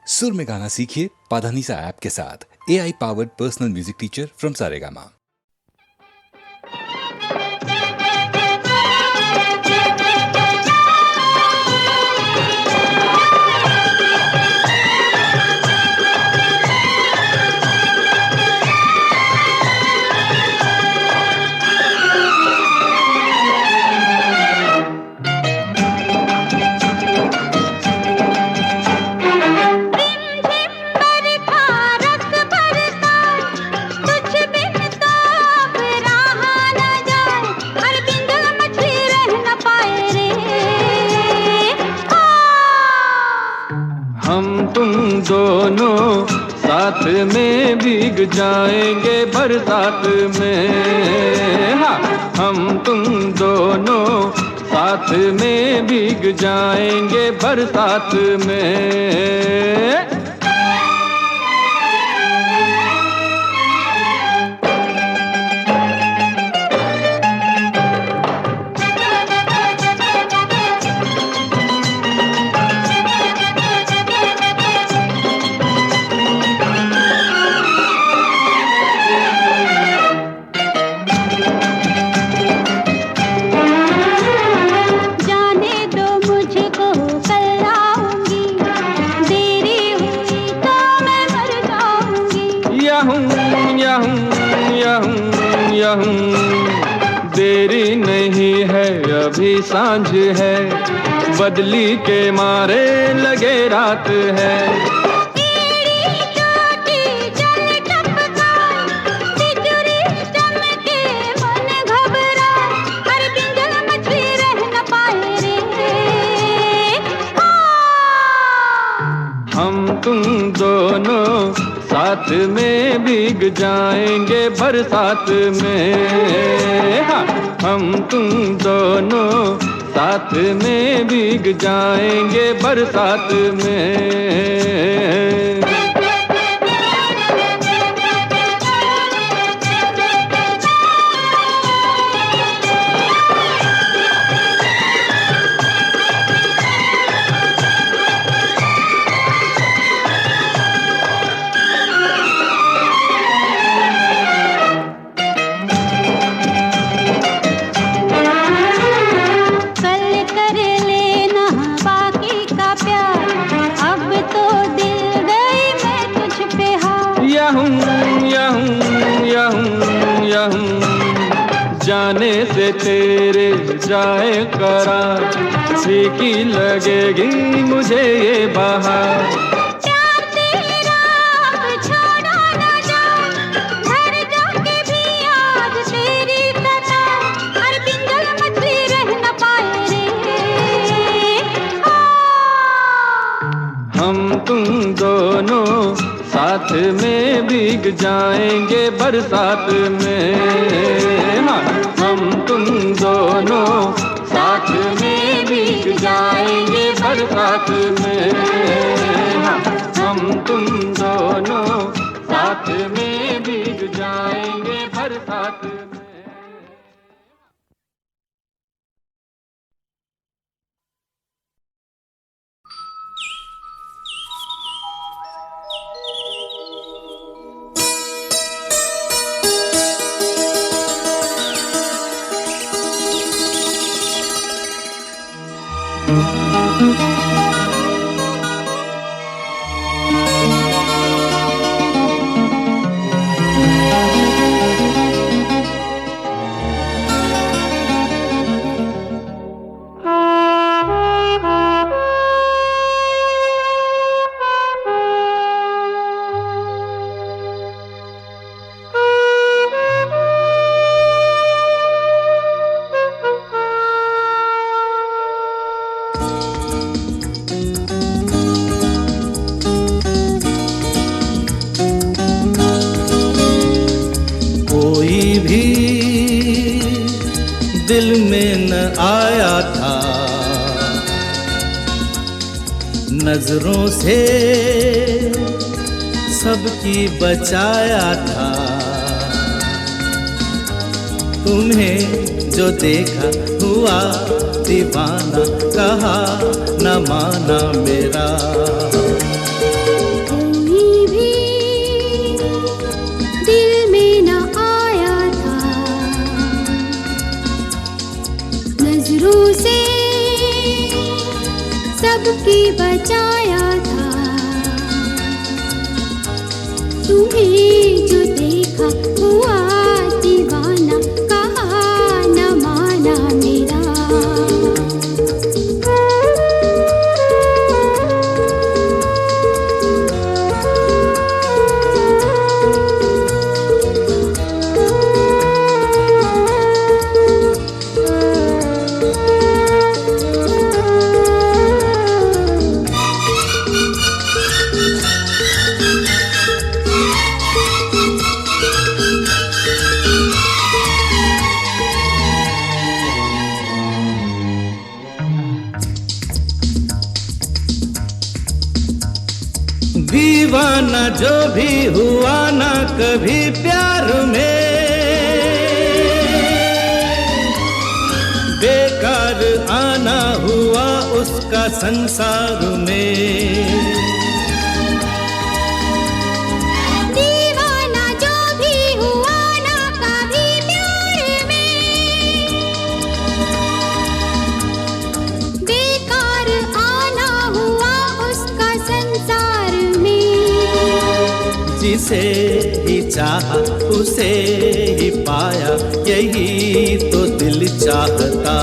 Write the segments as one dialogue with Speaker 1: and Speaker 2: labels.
Speaker 1: सुर में गाना सीखिए पाधानीसा ऐप के साथ। AI powered personal music teacher from Saregama.
Speaker 2: दोनों साथ में भीग जाएंगे बरसात में। हाँ, हम तुम दोनों साथ में भीग जाएंगे बरसात में। देरी नहीं है अभी सांझ है, बदली के मारे लगे रात है। हम तुम दोनों साथ में भीग जाएंगे बरसात में। हाँ, हम तुम दोनों साथ में भीग जाएंगे बरसात में। जाने से तेरे जाए करार, फीकी लगेगी मुझे ये बहार।
Speaker 3: प्यार तेरा छोड़ा न जाए, घर जाके भी याद तेरी सता, हर पिंजल में भी रह न पाए रे।
Speaker 2: हम तुम दोनों साथ में भीग जाएंगे बरसात में। हाँ, हम तुम दोनों साथ में भीग जाएंगे बरसात में। हाँ, हम तुम दोनों साथ में भीग जाएंगे बरसात में।
Speaker 4: दिल में न आया था, नजरों से सबकी बचाया था। तुम्हें जो देखा हुआ दीवाना, कहा न माना मेरा।
Speaker 3: बचाया था। तुम्हें जो देखा हुआ दीवाना, कहा न माना मेरा।
Speaker 4: दीवाना जो भी हुआ ना कभी प्यार में, बेकार आना हुआ उसका संसार में।
Speaker 3: दीवाना जो भी हुआ ना कभी प्यार में, बेकार आना हुआ उसका संसार में।
Speaker 4: जिसे ही चाहा उसे ही पाया, यही तो दिल चाहता।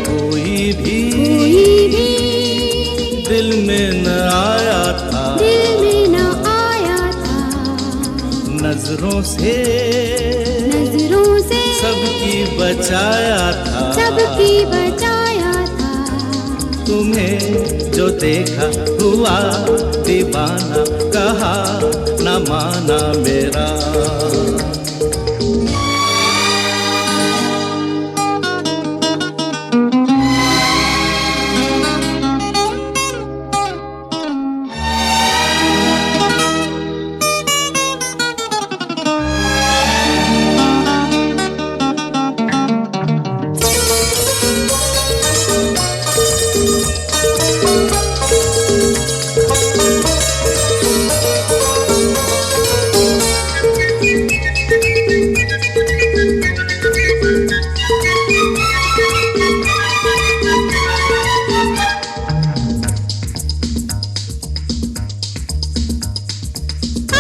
Speaker 4: कोई भी दिल में न आया था,
Speaker 3: दिल में न आया था।
Speaker 4: नजरों से सबकी बचाया था,
Speaker 3: सबकी बचाया था।
Speaker 4: तुम्हें जो देखा हुआ दीवाना, कहा न माना मेरा।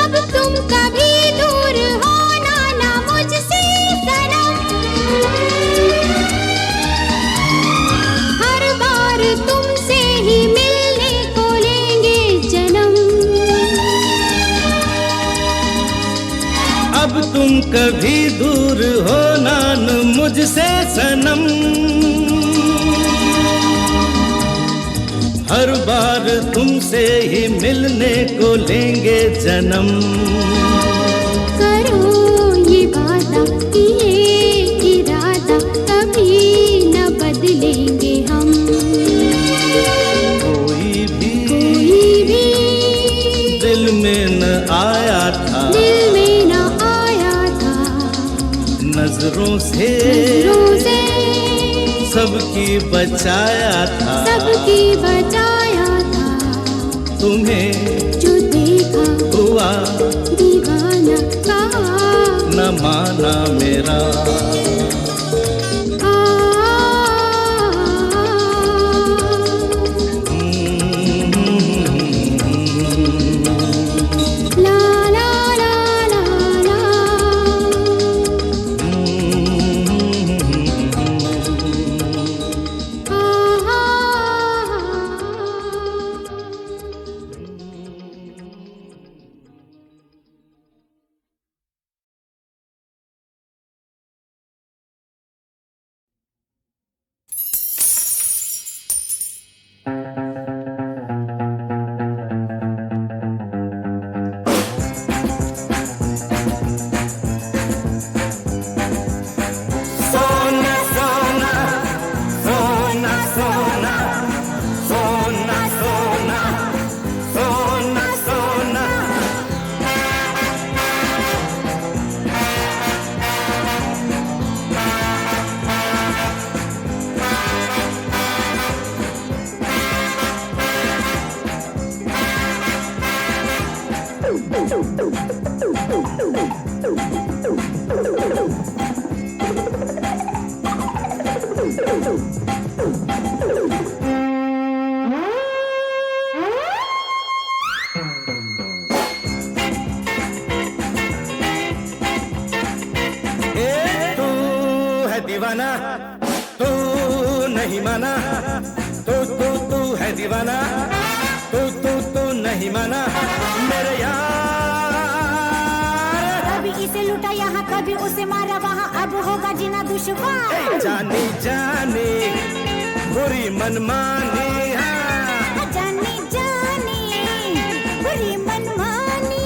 Speaker 3: अब तुम कभी दूर होना ना मुझसे सनम, हर बार तुमसे ही मिलने को लेंगे जन्म।
Speaker 4: अब तुम कभी दूर होना न मुझसे सनम, हर बार तुमसे ही मिलने को लेंगे जन्म।
Speaker 3: करो ये वादा, ये इरादा, कभी न बदलेंगे हम।
Speaker 4: कोई भी दिल में न आया था,
Speaker 3: दिल में न आया था।
Speaker 4: नजरों से सबकी बचाया था,
Speaker 3: सबकी बचाया था।
Speaker 4: तुम्हें
Speaker 3: जो देखा
Speaker 4: हुआ
Speaker 3: दीवाना, कहा
Speaker 4: न माना मेरा।
Speaker 3: ला ला ला ला ला।
Speaker 4: दीवाना, तू नहीं माना, तू है दीवाना, तू नहीं माना मेरे यार।
Speaker 3: कभी इसे लूटा यहाँ कभी उसे मारा वहाँ, अब होगा जीना दुश्वार।
Speaker 4: जानी जानी बुरी मनमानी,
Speaker 3: जानी जानी बुरी मनमानी।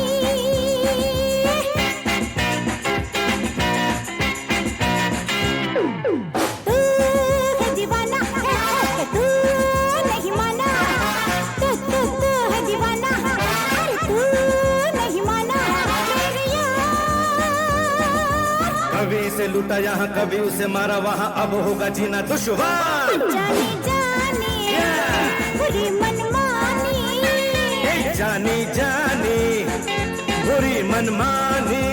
Speaker 3: तू है दीवाना, तू नहीं माना, तू है दीवाना, अरे तू नहीं माना मेरे यार।
Speaker 4: कभी इसे लूटा यहाँ कभी उसे मारा वहाँ, अब होगा जीना दुश्वार।
Speaker 3: जानी जानी बुरी मनमानी,
Speaker 4: जानी जानी बुरी मनमानी।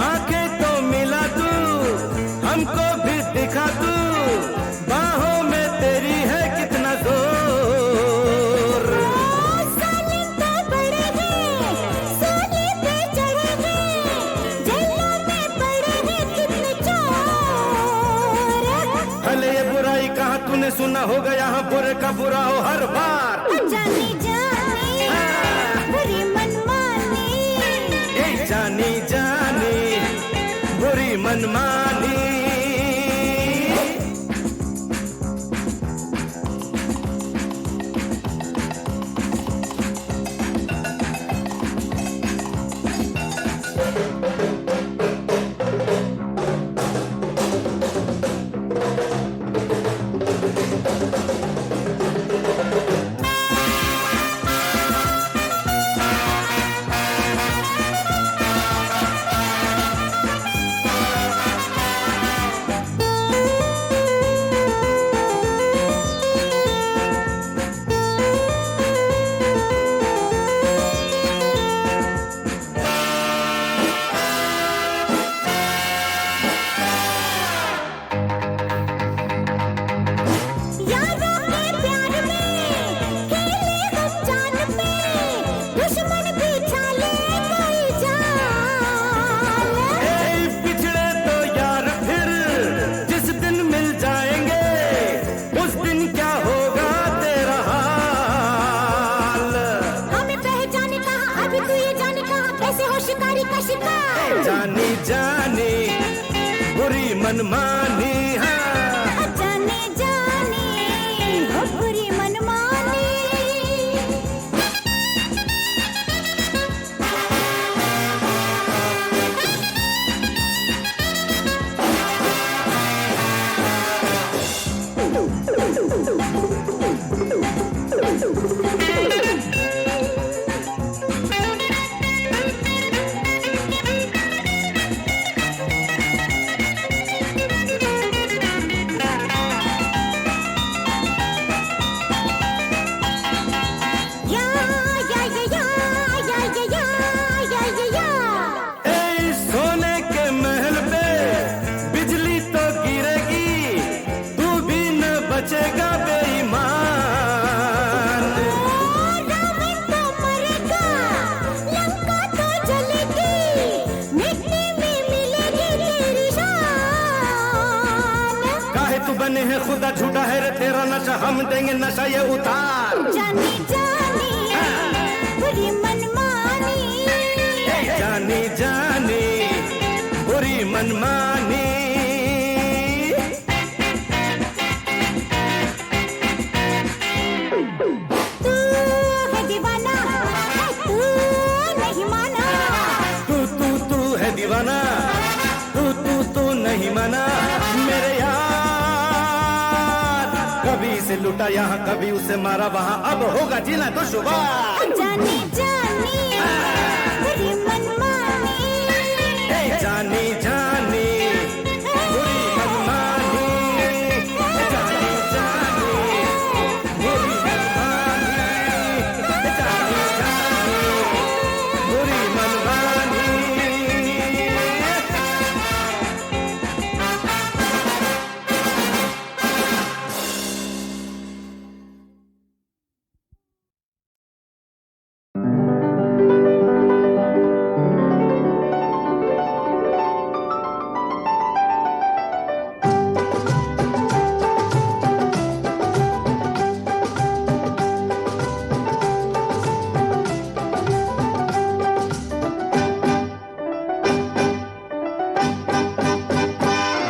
Speaker 4: आंखें तो मिला तू, हमको भी दिखा तू, बाहों में तेरी है कितना जोर।
Speaker 3: साले तो बड़े हैं, सोने पे चढ़े हैं, जेलों में पड़े हैं कितने चोर।
Speaker 4: भले ये बुराई कहाँ तूने सुना होगा, यहाँ बुरे का बुरा हो हर बार।
Speaker 3: जानी जानी बुरी मनमानी,
Speaker 4: जानी जानी बुरी मनमानी।
Speaker 3: यारों के प्यार में खेले हम जान पे, दुश्मन भी छाले कोई जान।
Speaker 4: पिछड़े तो यार फिर जिस दिन मिल जाएंगे, उस दिन क्या होगा तेरा हाल।
Speaker 3: हमें पहचाने कहाँ, अभी तू ये जाने कहाँ, कैसे हो शिकारी का शिकार।
Speaker 4: जानी जानी बुरी मनमानी,
Speaker 3: जाने जाने हो बुरी मनमानी।
Speaker 4: सोने के महल पे बिजली तो गिरेगी, तू भी न बचेगा बेईमान।
Speaker 3: रावण तो मरेगा, लंका तो जलेगी, मिट्टी में मिलेगी तेरी शान।
Speaker 4: काहे तू बने है खुदा, झूठा है रे तेरा नशा, हम देंगे नशा ये उतार।
Speaker 3: जानी जानी बुरी मनमानी,
Speaker 4: जानी जानी बुरी मनमानी।
Speaker 3: तू है दीवाना, तू नहीं माना,
Speaker 4: तू है दीवाना, तू नहीं माना मेरे यार। कभी से उसे लूटा यहाँ, कभी उसे मारा वहाँ, अब होगा जीना दुश्वार।
Speaker 3: जाने जाने तेरी मनमानी,
Speaker 4: जानी जानी बुरी मनमानी, जानी जानी बुरी मनमानी, जानी जानी बुरी मनमानी।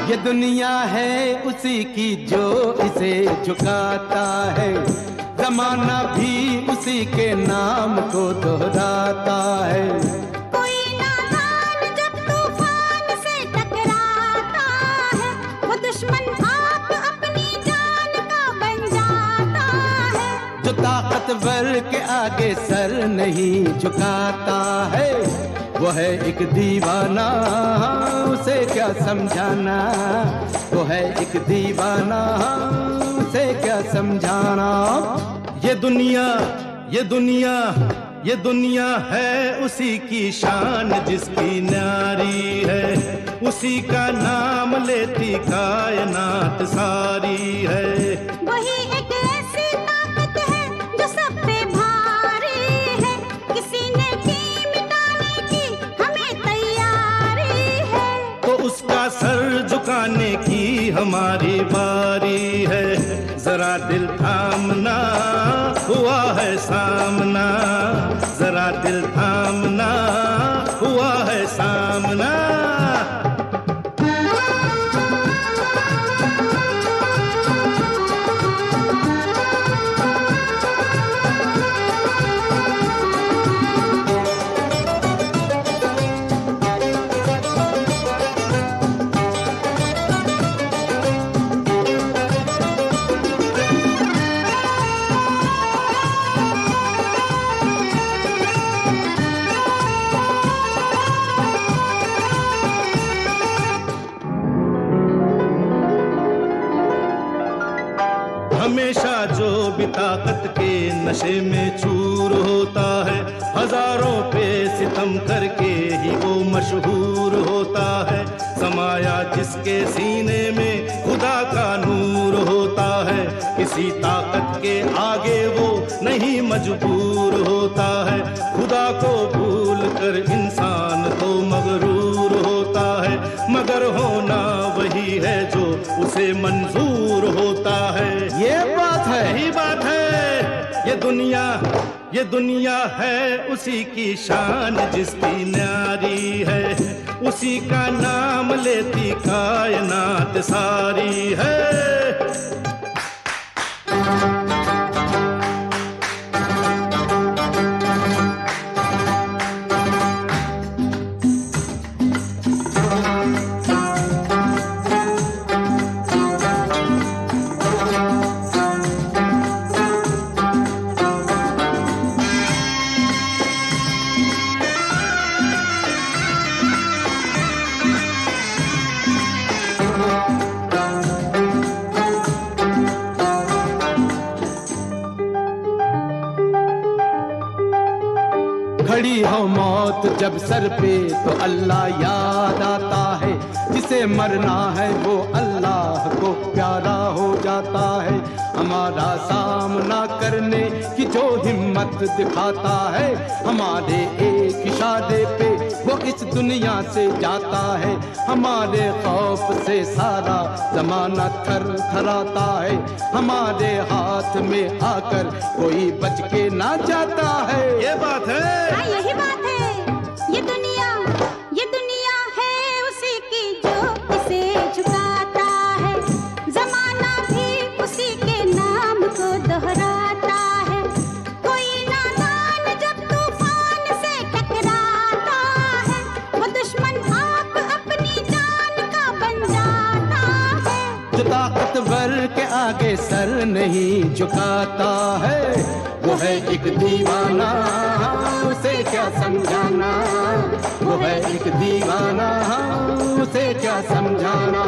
Speaker 5: ये दुनिया है उसी की जो इसे झुकाता है, जमाना भी उसी के नाम को दोहराता है।
Speaker 3: कोई नादान जब तूफान से टकराता है, वो दुश्मन आप अपनी जान का बन जाता है।
Speaker 5: जो ताकतवर के आगे सर नहीं झुकाता है, वो है एक दीवाना, उसे क्या समझाना। वो है एक दीवाना, उसे क्या समझाना।
Speaker 4: ये दुनिया ये दुनिया ये दुनिया है उसी की शान जिसकी न्यारी है, उसी का नाम लेती कायनात सारी है।
Speaker 3: वही एक ऐसी ताकत है जो सब पे भारी है, किसी ने की मिटाने की हमें तैयारी है।
Speaker 4: तो उसका सर झुकाने की हमारी बारी है, जरा दिल थामना हुआ है सामना, जरा दिल थामना हुआ है सामना। हमेशा जो भी ताकत के नशे में चूर होता है, हजारों पे सितम करके ही वो मशहूर होता है। समाया जिसके सीने में खुदा का नूर होता है, किसी ताकत के आगे वो नहीं मजबूर होता है। खुदा को भूल कर इंसान तो मगरूर होता है, मगर होना वही है जो उसे मंजूर होता है।
Speaker 5: ये बात है,
Speaker 4: यही बात है। ये दुनिया है उसी की शान जिसकी न्यारी है, उसी का नाम लेती कायनात सारी है।
Speaker 5: खड़ी हो मौत जब सर पे तो अल्लाह याद आता है, जिसे मरना है वो अल्लाह को प्यारा हो जाता है। हमारा सामना करने की जो हिम्मत दिखाता है, हमारे एक इशारे पे वो इस दुनिया से जाता है। हमारे खौफ से सारा जमाना थर थराता है, हमारे हाथ में आकर कोई बच के ना जाता है।
Speaker 4: ये बात है,
Speaker 3: हाँ यही बात है। ये दुनिया है उसी की जो इसे झुकाता है, जमाना भी उसी के नाम को दोहराता है। कोई नादान जब तूफान से टकराता है, वो दुश्मन आप अपनी जान का बन जाता है।
Speaker 5: जो ताकतवर के आगे सर सर नहीं झुकाता है। वो है एक दीवाना, उसे क्या समझाना, वो है एक दीवाना, उसे क्या समझाना।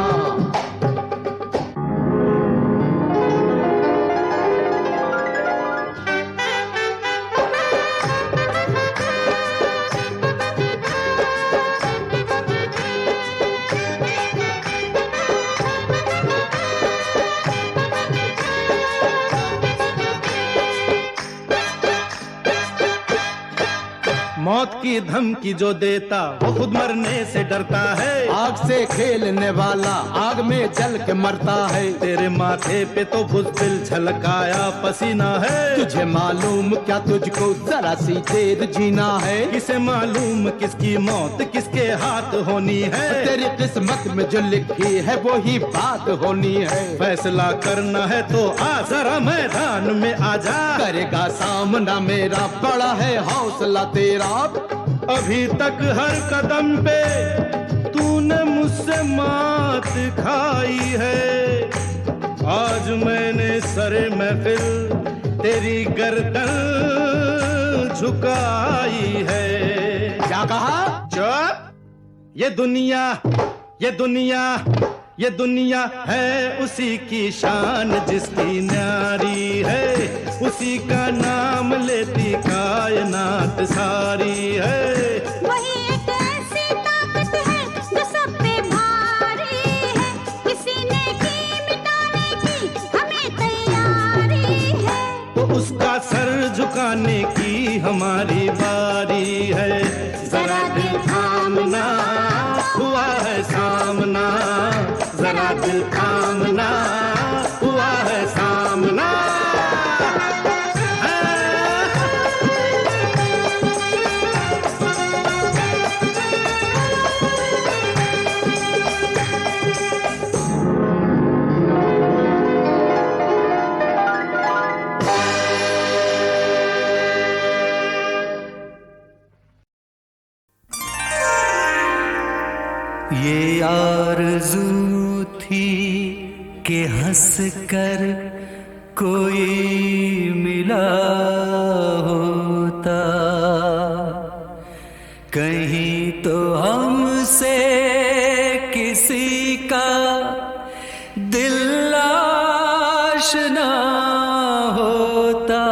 Speaker 4: मौत की धमकी जो देता वो खुद मरने से डरता है।
Speaker 5: आग से खेलने वाला आग में जल के मरता है।
Speaker 4: तेरे माथे पे तो बुज़दिल छलकाया पसीना है।
Speaker 5: तुझे मालूम क्या तुझको जरा सी देर जीना है।
Speaker 4: किसे मालूम किसकी मौत किसके हाथ होनी है।
Speaker 5: तेरी किस्मत में जो लिखी है वो ही बात होनी है।
Speaker 4: फैसला करना है तो आ जरा मैदान में आजा।
Speaker 5: करेगा सामना मेरा, बड़ा है हौसला तेरा।
Speaker 4: अभी तक हर कदम पे तूने मुझसे मात खाई है। आज मैंने सरे महफिल तेरी गर्दन झुकाई है।
Speaker 5: क्या कहा?
Speaker 4: चुप! ये दुनिया ये दुनिया है उसी की शान जिसकी न्यारी है। उसी का नाम लेती कायनात सारी है।
Speaker 3: वही एक ऐसी ताकत है जो सब पे भारी है। किसी ने की मिटाने की हमें तैयारी है।
Speaker 4: तो उसका सर झुकाने की हमारी बारी है। जरा दिल थामना, हुआ है सामना। जरा दिल थामना, हुआ है सामना।
Speaker 6: ये आरज़ू थी कि हंस कर कोई मिला होता। कहीं तो हमसे किसी का दिल आशना होता।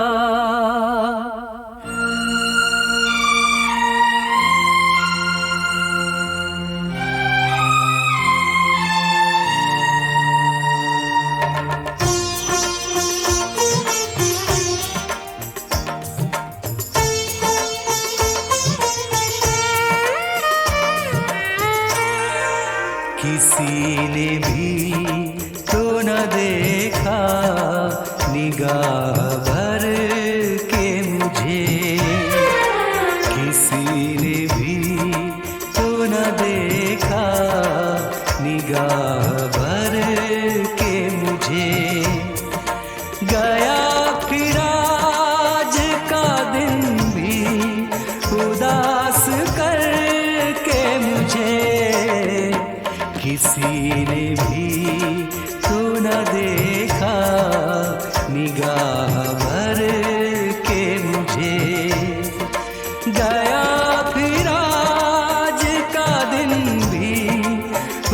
Speaker 6: किसी ने भी तो न देखा निगाह भर के मुझे। किसी ने भी तो न देखा निगाह भर के मुझे। गया फिर आज का दिन भी उदास करके मुझे। किसी ने भी तो न देखा निगाह भर के मुझे। गया फिर आज का दिन भी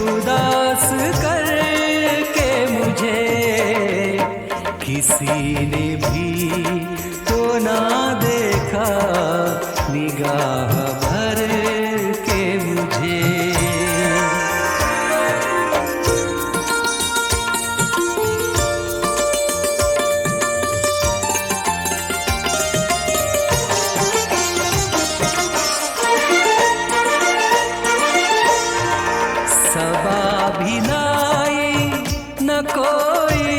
Speaker 6: उदास करके मुझे। किसी ने भी तो न देखा निगाह भर के मुझे। कोई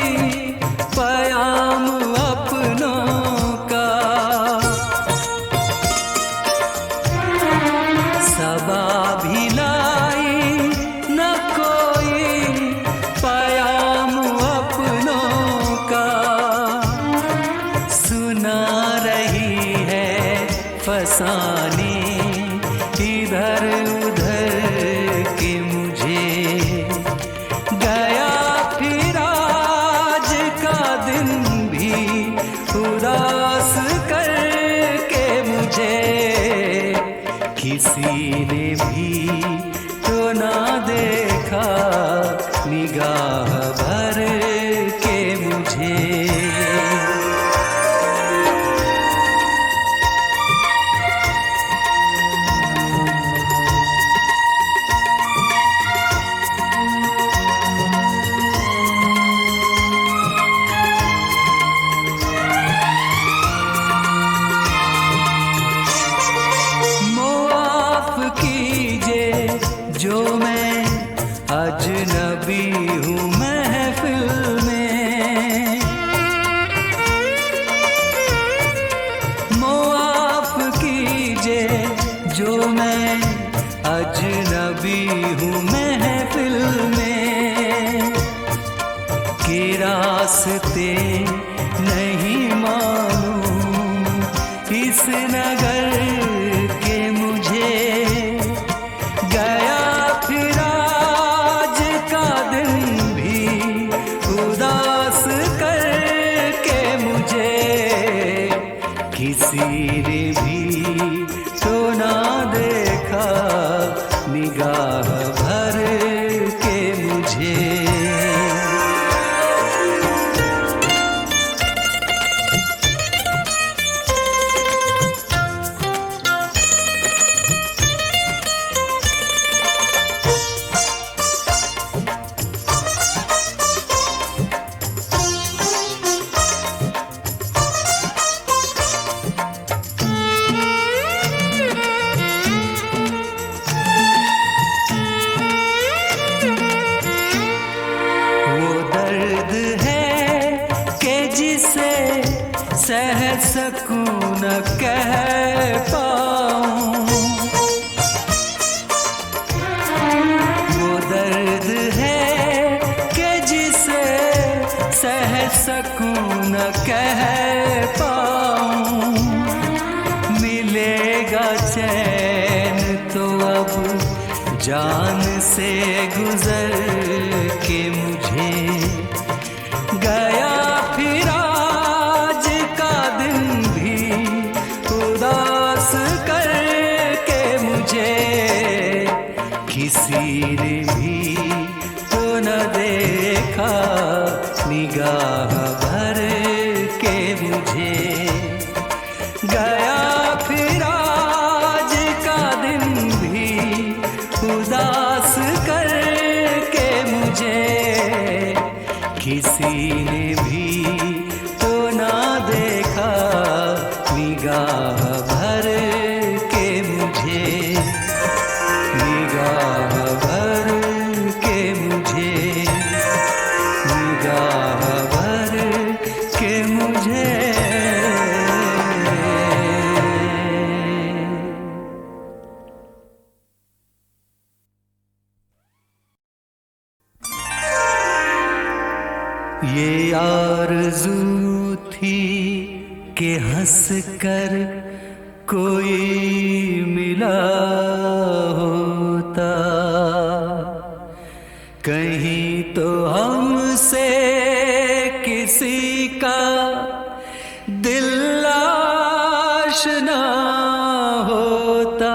Speaker 6: पयाम अपना जो मैं अजनबी हूँ महफिल में। माफ कीजिए जो मैं अजनबी हूँ महफिल में, के रास्ते नहीं मालूम इस नगर के मुझे। गया फिर आज का दिन भी उदास करके मुझे, किसी ने भी तो ना देखा निगाह भर के मुझे। सह सकूं न कह पाऊं, वो दर्द है कि जिसे सह सकूं न कह पाऊं। मिलेगा चैन तो अब जान से गुजर के मुझे। गया फिर आज का दिन भी उदास करके मुझे, किसी ने भी तो न देखा निगाह भर के मुझे। गया फिर आज का दिन भी उदास करके मुझे, किसी ने भी तो ना देखा निगाह भर के मुझे। निगाह भर के मुझे, निगाह भर के मुझे। ये आरज़ू थी कि हंस कर कोई मिला होता, कहीं तो हमसे किसी का दिल आशना होता।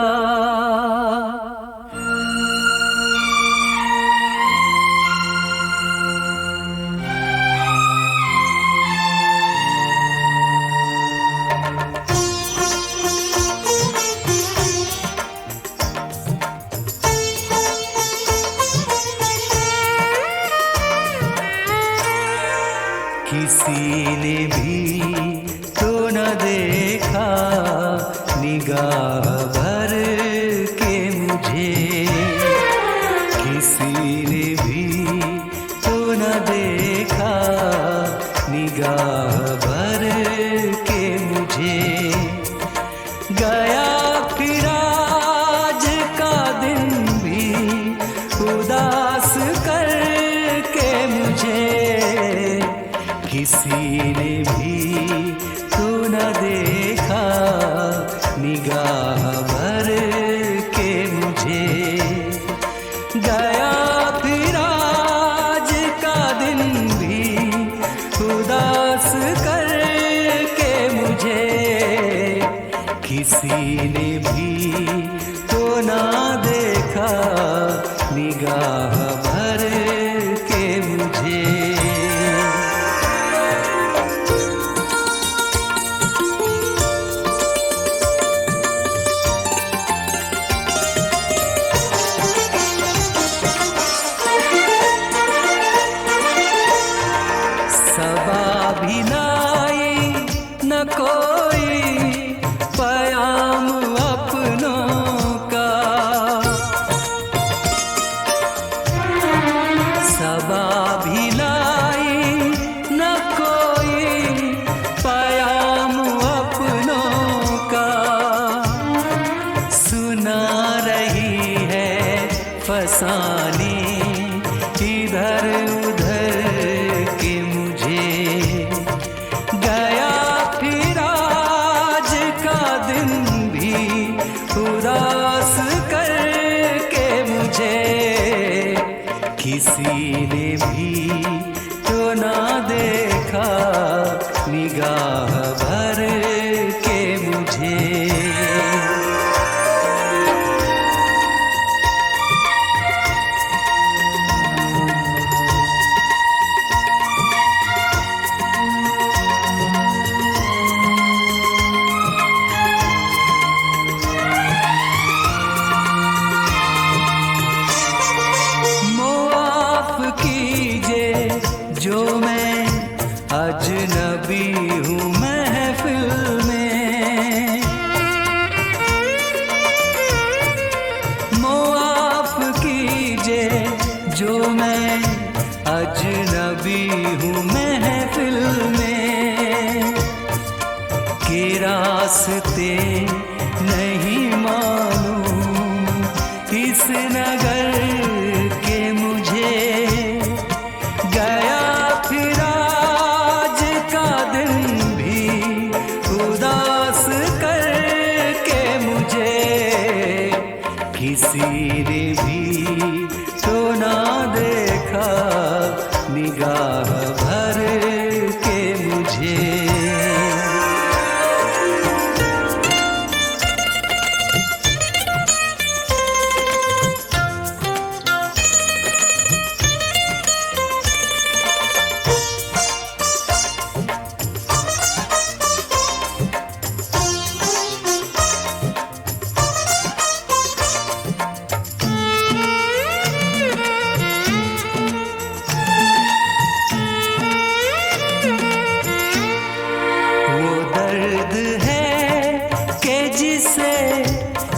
Speaker 6: किसी ने भी तो न देखा निगाह भर के मुझे। किसी ने भी तो न देखा निगाह भर के मुझे। गया फिर आज का दिन भी उदास करके मुझे, किसी ने भी तो न देखा निगाह भर के मुझे। गया फिर आज का दिन भी उदास करके मुझे, किसी ने भी तो ना देखा निगाह भर के मुझे। भी लाई न कोई पयाम अपनों का, फसाने इधर उधर के मुझे। गया फिर आज का दिन भी उदास करके मुझे। किसी ने भी तो ना देखा निगाह भर के मुझे। जो मैं अजनबी हूँ महफिल में। मुआफ कीजिए जो मैं अजनबी हूँ महफिल में। के रास्ते नहीं मालूम इस नगर के मुझे। गया फिर आज का दिन भी उदास करके मुझे। किसी ने भी तो ना देखा निगाह भर के मुझे।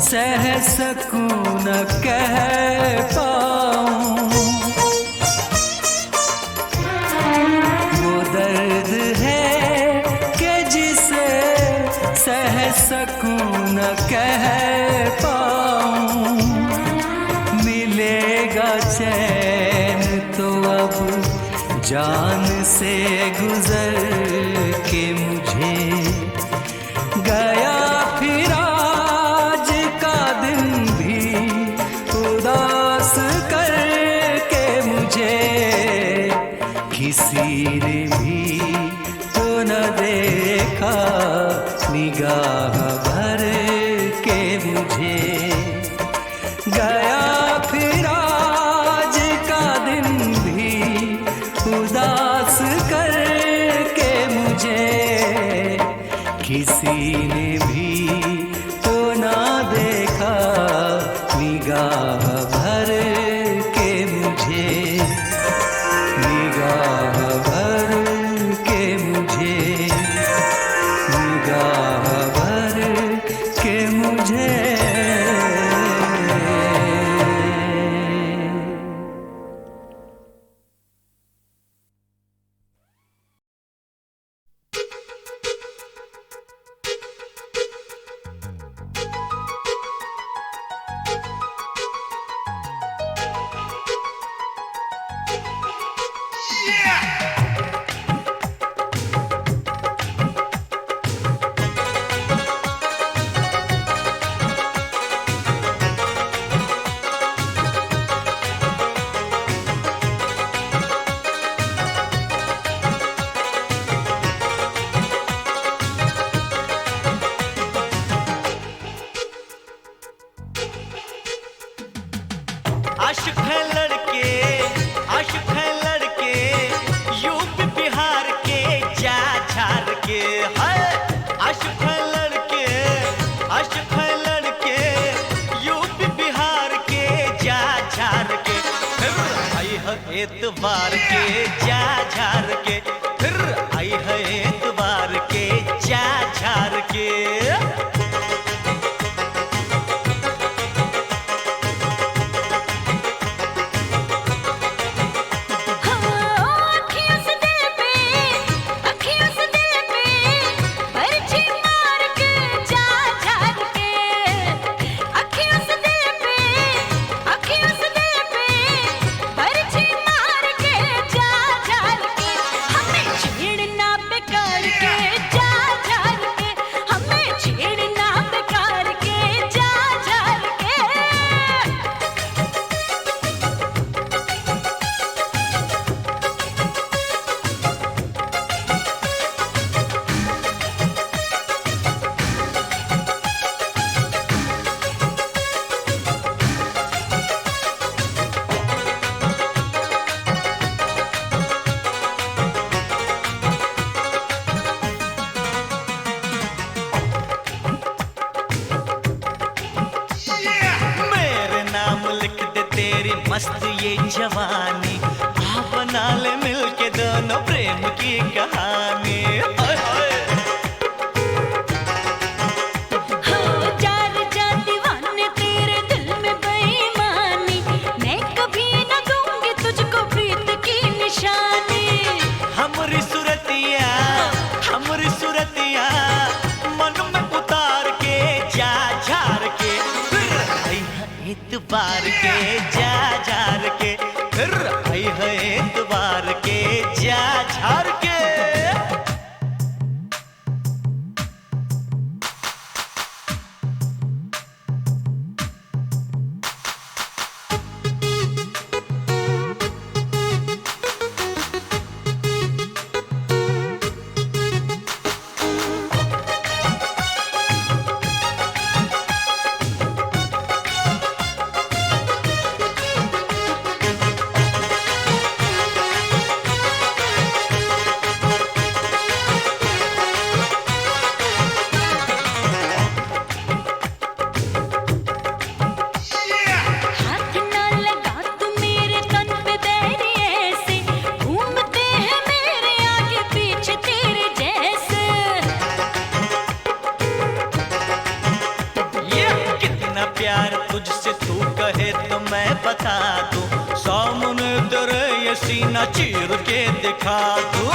Speaker 6: सह सकूं न कह पाऊं। वो दर्द है कि जिसे सह सकूं न कह पाऊं। मिलेगा चैन तो अब जान से गुजर के मुझे। गया फिर आज का दिन भी उदास करके मुझे। किसी ने भी तो न देखा निगाह भर के मुझे। गया फिर आज का दिन भी उदास करके मुझे। किसी ने भी तो ना देखा निगाह भर के मुझे। निगाह भर के मुझे। निगाह भर के मुझे।
Speaker 7: आशिक है लड़के यूपी बिहार के जा झार के। है आशिक है लड़के यूपी बिहार के जा झार के। फिर आई है एतवार के जा झार के। फिर आई है एतवार के जा झार के।
Speaker 3: अखियों से दिल पे
Speaker 7: तेरी मस्त ये जवानी, आ बना ले मिलके दोनों प्रेम की कहानी। हाय हाय।
Speaker 3: हो जार जा दीवाने तेरे दिल में बेईमानी, मैं कभी न दूंगी तुझको प्रीत की निशानी।
Speaker 7: हमरी सूरतिया मन में उतार के जा झार के, फिर आई है एतबार के जा झार के, फिर आई है एतबार के जा झार के।
Speaker 3: हाथ ना लगा तू मेरे तन पे बैरी ऐसे, घूमते हैं मेरे आगे पीछे तेरे जैसे।
Speaker 7: ये कितना प्यार तुझसे तू कहे तो मैं बता दूं, सामने तेरे ये सीना चीर के दिखा दूं।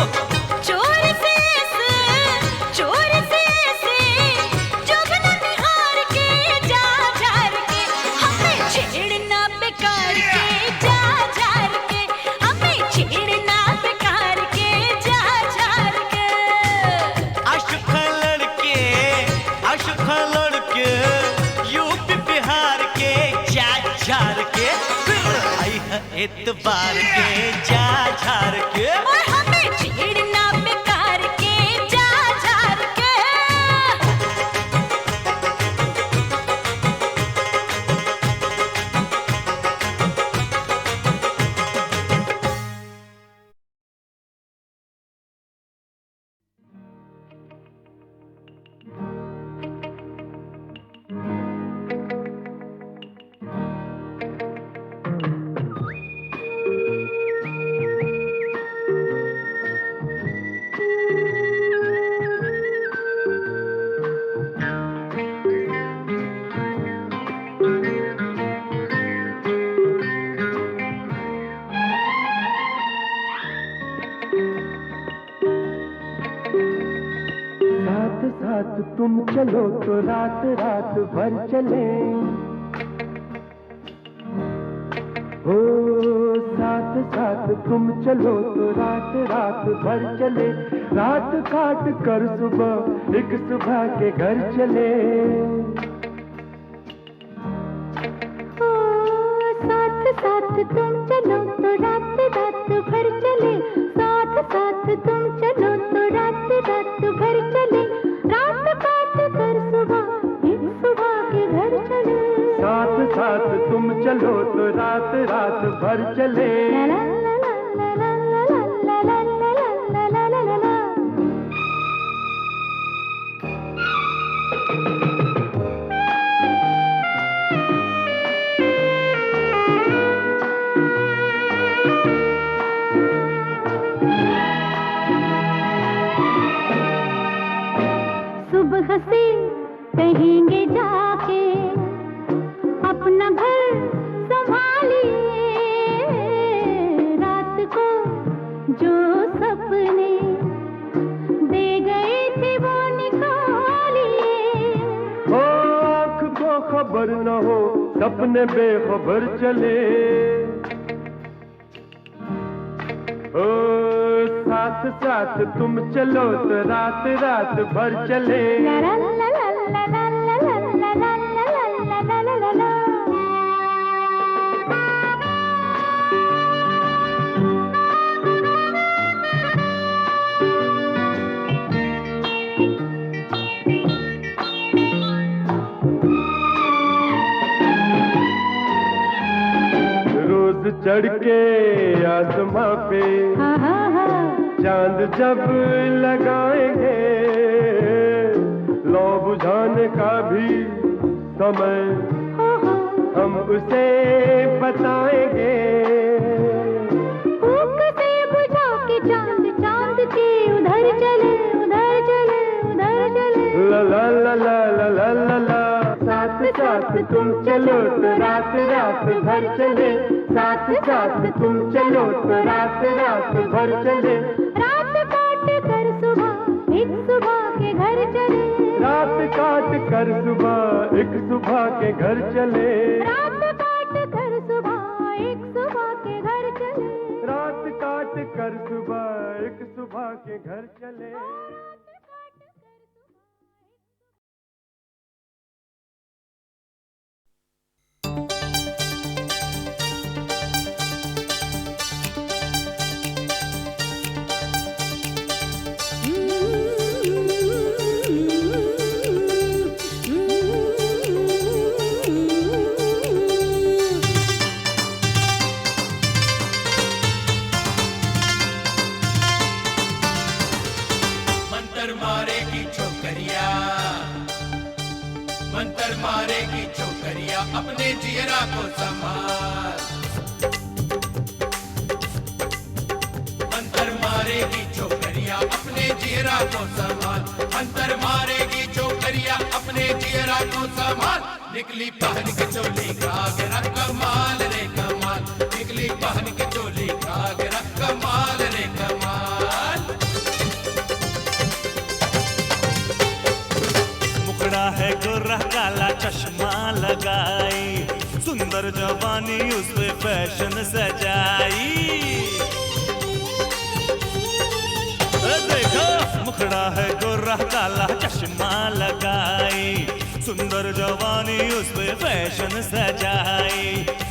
Speaker 3: चोर से ऐसे जुगन निहार के जा झार के, हमें छेड़ना बेकार के जा झार के, हमें छेड़ना बेकार के जा झार के।
Speaker 7: आशिक लड़के यूपी बिहार के जा झार के, फिर आई है एतबार के जा झार के।
Speaker 3: और हमें छेड़ना बेकार के जा झार के।
Speaker 5: साथ साथ तुम चलो तो रात रात भर चले, हो साथ साथ तुम चलो तो रात रात भर चले, रात काट कर सुबह एक सुबह के घर चले।
Speaker 3: साथ साथ तुम चलो तो रात रात भर चले, साथ साथ तुम चलो तो रात रात भर चले, रात काट कर सुबह एक सुबह के घर चले।
Speaker 5: साथ साथ तुम चलो तो रात रात भर चले।
Speaker 3: ला ला ला ला ला ला ला ला ला ला ला ला ला। सुबह से कहेंगे जाके अपना घर संभालिए, रात को जो सपने दे गए थे वो निकालिए।
Speaker 5: हो आँख को खबर न हो सपने बेखबर चले, ओ साथ साथ तुम चलो तो रात रात भर चले।
Speaker 3: ला ला ला ला ला ला ला ला ला ला ला ला ला ला ला।
Speaker 5: रोज चढ़ के आसमां पे चांद जब लगाएंगे, लौ बुझाने का भी समय
Speaker 2: हम उसे बताएंगे।
Speaker 3: फूंक से बुझा के चांद चांद के उधर चले उधर चले उधर चले।
Speaker 2: ला ला ला ला ला ला ला ला। साथ साथ तुम चलो तो रात रात भर चले। साथ साथ तुम चलो तो रात रात भर चले।
Speaker 3: रात काट कर सुबह एक सुबह के घर चले।
Speaker 2: रात काट कर सुबह एक सुबह के घर चले।
Speaker 3: रात काट कर सुबह एक सुबह के घर चले।
Speaker 2: रात काट कर सुबह एक सुबह के घर चले।
Speaker 8: मंतर मारेगी छोकरिया, मंतर मारेगी छोकरिया, अपने जियरा को संभाल। मंतर मारेगी छोकरिया, अपने जियरा को संभाल। मंतर मारेगी छोकरिया, अपने जियरा को संभाल। निकली पहन के चोली घाघरा, कमाल रे कमाल। निकली पहन के चोली घाघरा, कमाल रे कमाल।
Speaker 7: मुखड़ा है गोरा काला चश्मा लगाई, सुंदर जवानी उस पे फैशन सजाई। देखो मुखड़ा है गोरा काला चश्मा लगाई, सुंदर जवानी उस पे फैशन सजाई।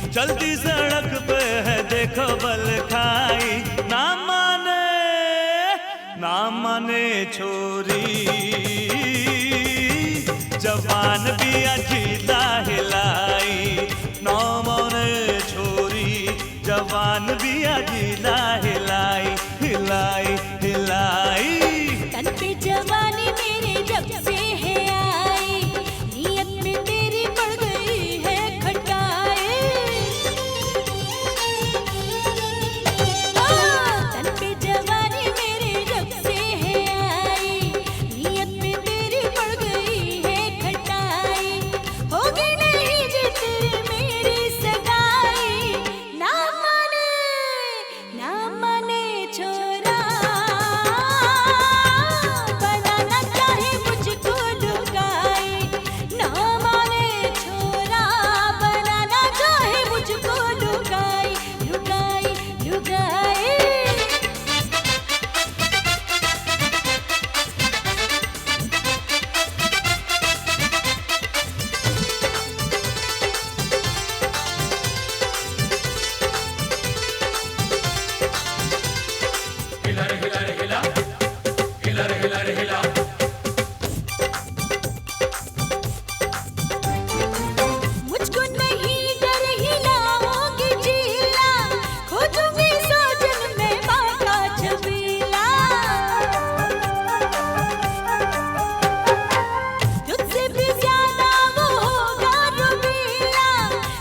Speaker 7: चलती सड़क पे है देखो बल खाई, ना माने छोरी, जवान भी अजीला हिलाई। ना माने छोरी, जवान भी अजीला हिलाई हिलाई हिलाई।
Speaker 3: तन पे जवानी मेरे जब से है आई, नियत में तेरी बढ़ गई है खटाई। तन पे जवानी मेरे जब से है आई, नियत में तेरी बढ़ गई है खटाई। होगी नहीं जी तेरी मेरी सगाई, ना माने छोरा, बनाना चाहे मुझको लुगाई। ना माने छोरा, बनाना चाहे मुझको लुगाई लुगाई लुगाई।
Speaker 8: हिला रे हिला रे हिला, हिला रे हिला रे हिला।
Speaker 3: मुझको नहीं डर हिलाओगी जिला, खोजूंगी सोजन में बाका छबीला। तुझसे भी ज्यादा वो होगा रुबीला,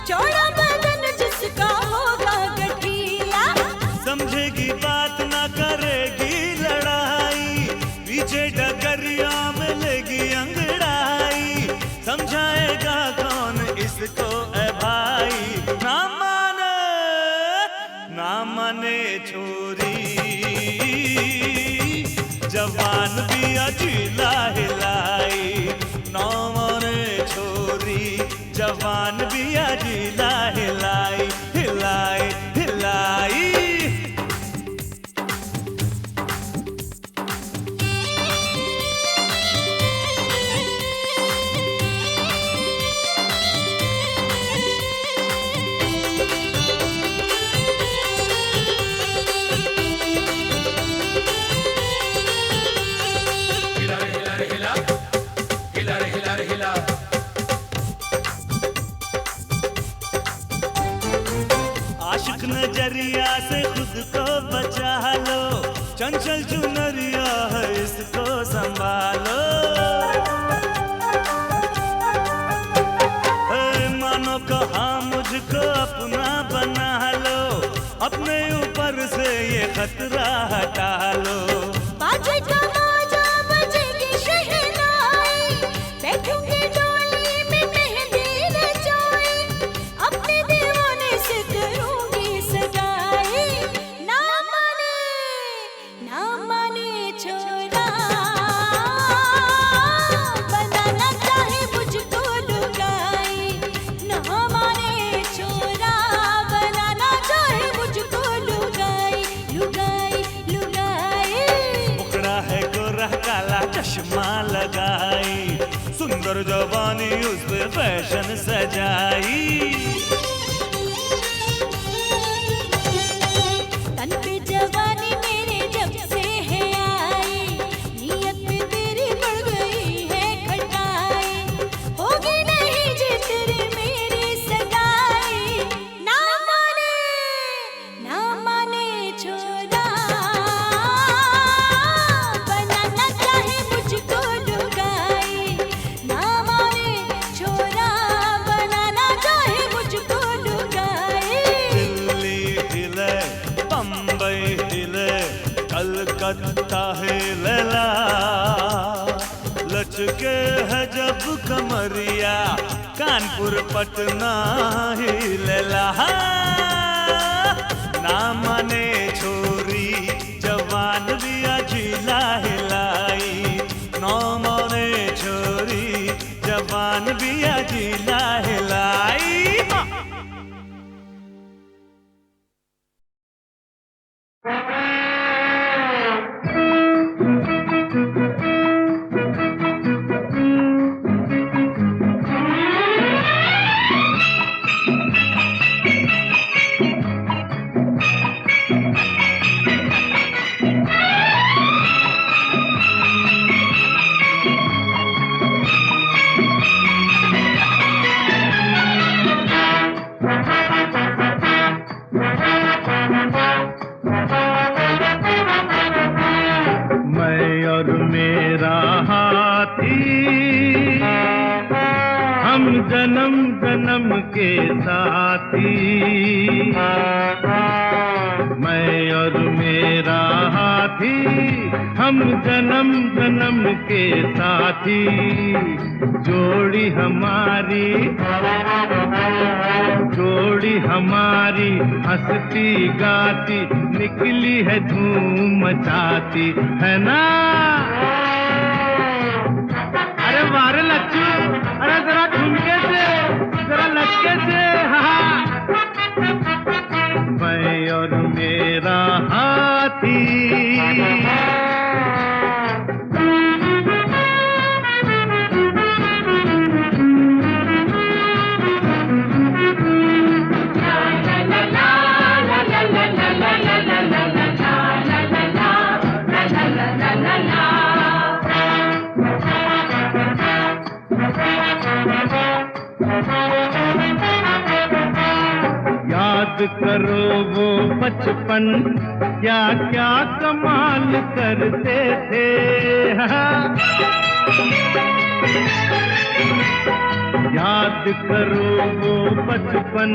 Speaker 3: चौड़ा बदन जिसका होगा गठीला।
Speaker 7: समझेगी बात ना करेगी लड़ाई, पीछे डगरिया में लेगी अंगड़ाई। समझाएगा कौन इसको ए भाई, ना माने छोरी, जवान भी अजीला हिलाई। ना माने छोरी, जवान भी अजीला हिलाई हिलाई हिलाई।
Speaker 8: हिला रे हिला रे हिला, हिला रे हिला रे हिला।
Speaker 7: आशिक नजरिया से खुद को बचा लो, चंचल चुनरिया है इसको संभालो। ए, मानो कहा अपना बना लो, अपने ऊपर से ये खतरा हटा लो।
Speaker 3: बाजे कमाजा बजेगी शहनाई, बैठूंगी डोली में मेहंदी रचाई, अपने दीवाने से करूंगी सगाई। ना माने छोरा, बनाना चाहे मुझको लुगाई। ना माने छोरा, बनाना चाहे मुझको लुगाई, लुगाई, लुगाई।
Speaker 7: मुखड़ा है गोरा काला चश्मा लगाई, सुंदर जवानी उस पे फैशन सजाई।
Speaker 3: तन पे जवानी मेरे जब से है आई, नियत पे तेरी बढ़ गई है खटाई, होगी नहीं जे तेरी मेरी सगाई। ना माने छोरा, बनाना चाहे मुझको लुगाई। ना माने छोरा, बनाना चाहे मुझको लुगाई।
Speaker 7: दिल्ली हिले, बम्बई हिले, कलकत्ता हिलेला, लचके है जब कमरिया, कानपुर पटना हिलेला। ना माने छोरी, जवान भी अजीला हिलाई। ना माने छोरी, जवान भी अजीला हिलाई। हाँ।
Speaker 4: मैं और मेरा हाथी, हम जन्म जन्म के साथी। मैं और मेरा हाथी, हम जन्म जन्म के साथी। जोड़ी हमारी हंसती गाती, निकली है धूम मचाती, है ना? अरे वारे लच्चू, अरे जरा ठुमके से, जरा लचके से, हाँ। मैं और मेरा हाथी। याद करो वो बचपन, क्या क्या कमाल करते थे। याद करो वो बचपन,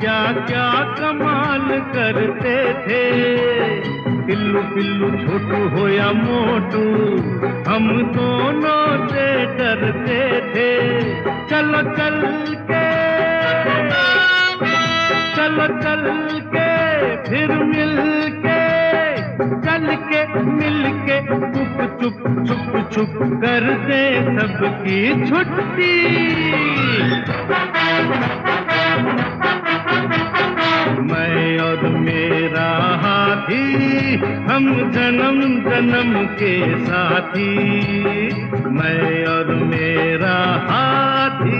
Speaker 4: क्या क्या कमाल करते थे। बिल्लू बिल्लू छोटू हो या मोटू, हम दोनों से डरते थे। चलो चल के फिर मिल के मिल के चुप छुप कर दे सबकी छुट्टी। मैं और मेरा हाथी, हम जन्म जन्म के साथी। मैं और मेरा हाथी।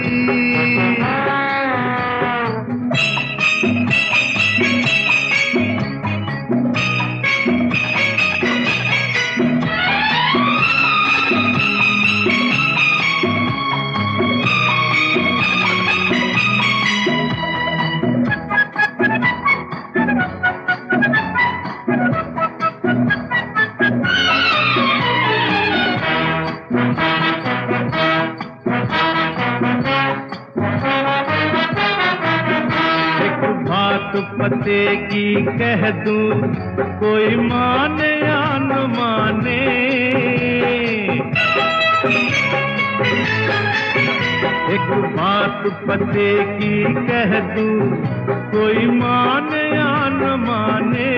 Speaker 4: पते की कह दूं, कोई माने या न माने। एक बात पते की कह दूं, कोई माने या न माने।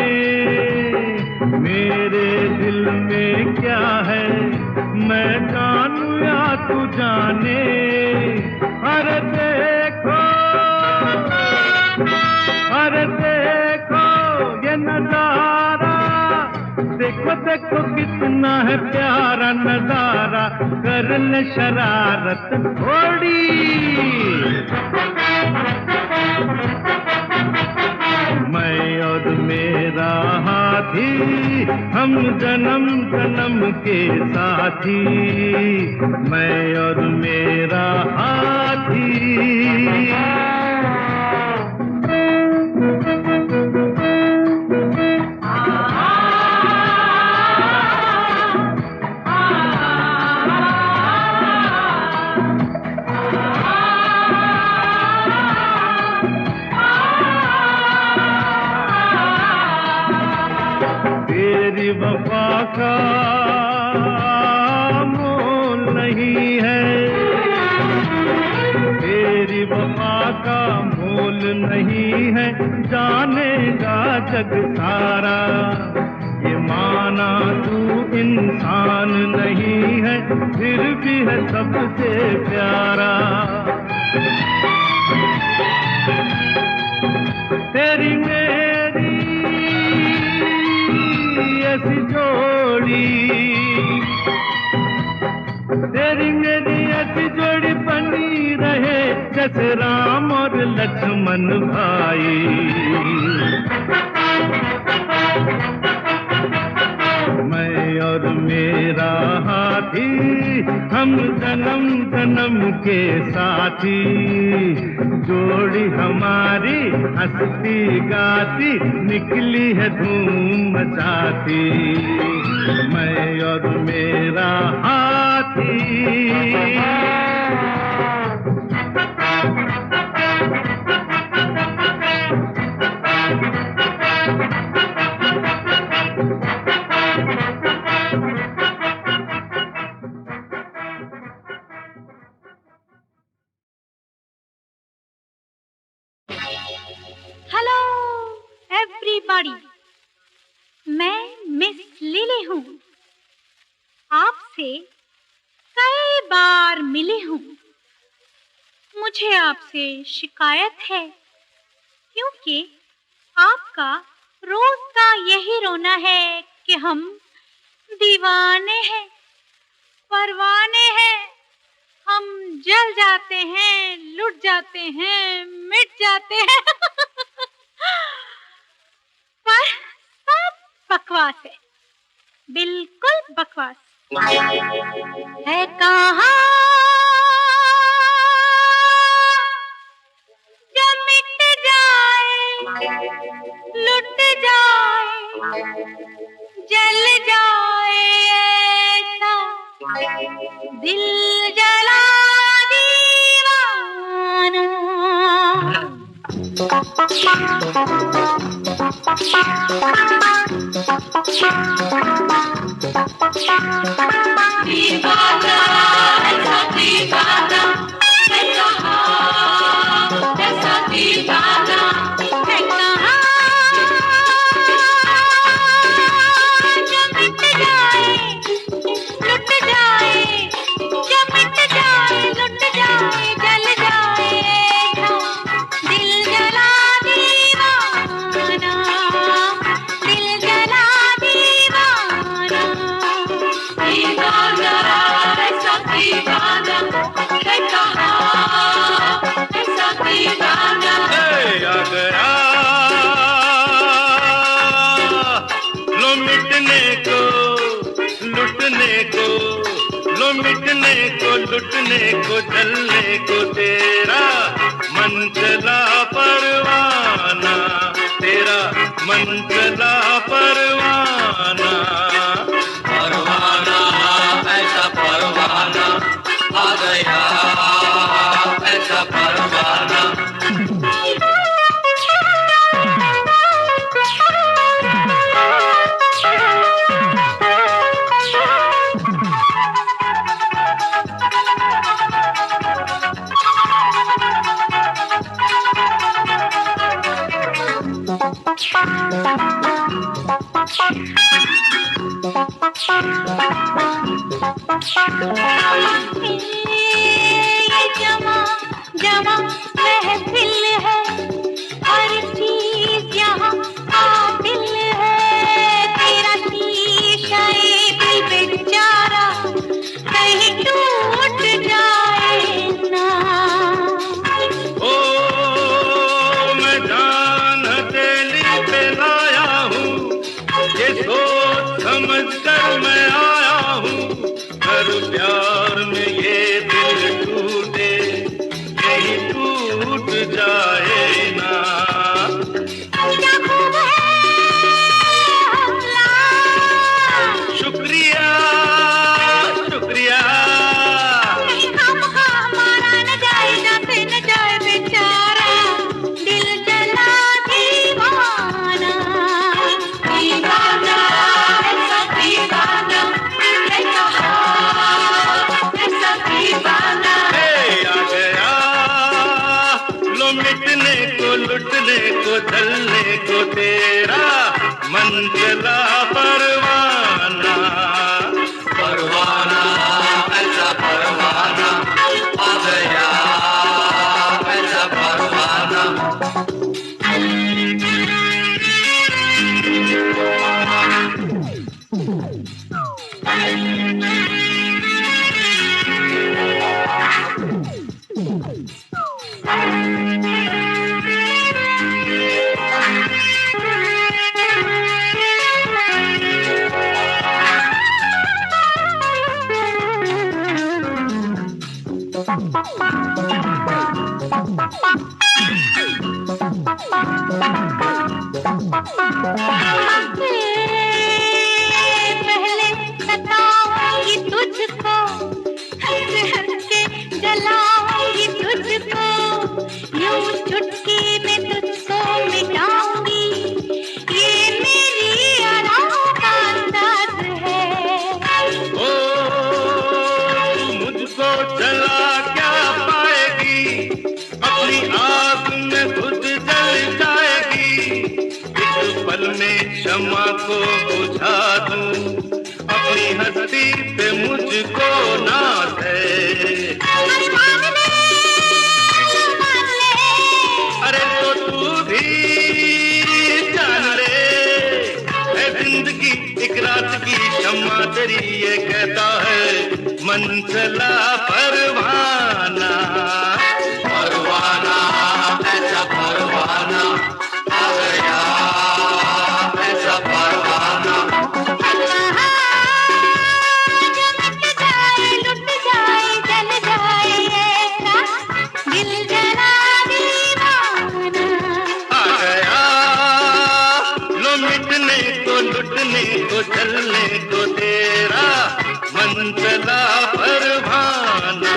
Speaker 4: मेरे दिल में क्या है मैं जानूं या तू जाने। अरे देखो, अरे देखो ये नजारा, देखो देखो कितना है प्यारा नजारा। कर ले शरारत थोड़ी, मैं और मेरा हाथी हम जन्म जन्म के साथी। मैं और मेरा हाथी। तेरी वफा का मोल नहीं है, तेरी वफा का मोल नहीं है, जानेगा जग सारा। ये माना तू इंसान नहीं है, फिर भी है सबसे प्यारा। तेरी मेरी ऐसी जोड़ी, तेरी मेरी ऐसी जोड़ी बनी रहे जैसे राम और लक्ष्मण भाई। मैं और मेरा हाथी हम जन्म जन्म के साथी। जोड़ी हमारी हंसती गाती निकली है धूम मचाती। मैं और मेरा हाथी।
Speaker 3: हेलो एवरीबॉडी, मैं मिस लिली हूँ। आपसे कई बार मिली हूँ। मुझे आपसे शिकायत है, क्योंकि आपका रोज का यही रोना है कि हम दीवाने हैं, परवाने हैं। हम जल जाते हैं, लुट जाते हैं, मिट जाते हैं। पर सब बकवास है, बिल्कुल बकवास है। कहाँ जो मिट जाए, लुट जाए, जल जाए, ऐसा दिल जला दीवाना। दीवाना ऐसा दीवाना है कहाँ, ऐसा दीवाना है कहाँ जो मिट जाए, लुट जाए, जो मिट जाए, लुट जाए, जल जाए, दिल जला दीवाना, दिल जला दीवाना। दीवाना ऐसा दीवाना है कहाँ, ऐसा दीवाना।
Speaker 4: आ गया लो मिटने को, लुटने को, लो मिटने को, लुटने को, जलने को। तेरा मन चला परवाना, तेरा मन चला परवाना।
Speaker 7: परवाना ऐसा परवाना आ गया, ऐसा परवाना।
Speaker 3: ये जमा जमा महफिल है, हर चीज यहाँ काबिल है। तेरा शीशा दिल बेचारा कहीं टूट जाए ना।
Speaker 4: ओ मैं जान हथेली पे लाया हूँ, ये सोच समझ कर मैं आया हूँ। हर प्यार में ये दिल टूटे, कहीं टूट जाए ना।
Speaker 3: क्या खूब है हमला,
Speaker 4: शुक्रिया शुक्रिया।
Speaker 3: हमारा न जाए जाते न जाए बेचारा, दिल जला दीवाना। दीवाना ऐसा दीवाना, ऐसा दीवाना।
Speaker 4: आ गया लो मिटने को, लुटने को, जलने को तेरा मन चला परवाना। परवाना ऐसा परवाना आ गया, ऐसा परवाना।
Speaker 3: पहले सताऊंगी तुझको, हंस हंस के जलाऊंगी तुझको, यूं चुटकी में तुझको मिटाऊंगी। ये मेरी आराम का अंदाज है।
Speaker 4: ओ मुझको जला क्या पाएगी, अपनी आग में खुद जल जाएगी। एक पल में क्षमा को बुझा दूं, अपनी हस्ती पे मुझको नाज है।
Speaker 3: अरे मान ले, मान ले।
Speaker 4: अरे तो तू भी जान ले, है जिंदगी एक रात की शम्मा तेरी, ये कहता है मन चला परवाना। परवाना ऐसा परवाना आ गया, ऐसा परवाना।
Speaker 3: जो मिट जाए, लुट जाए, जल जाए ऐसा, दिल जला दीवाना।
Speaker 4: आ गया लो मिटने को, लुटने को, जलने को तेरा मन चला परवाना।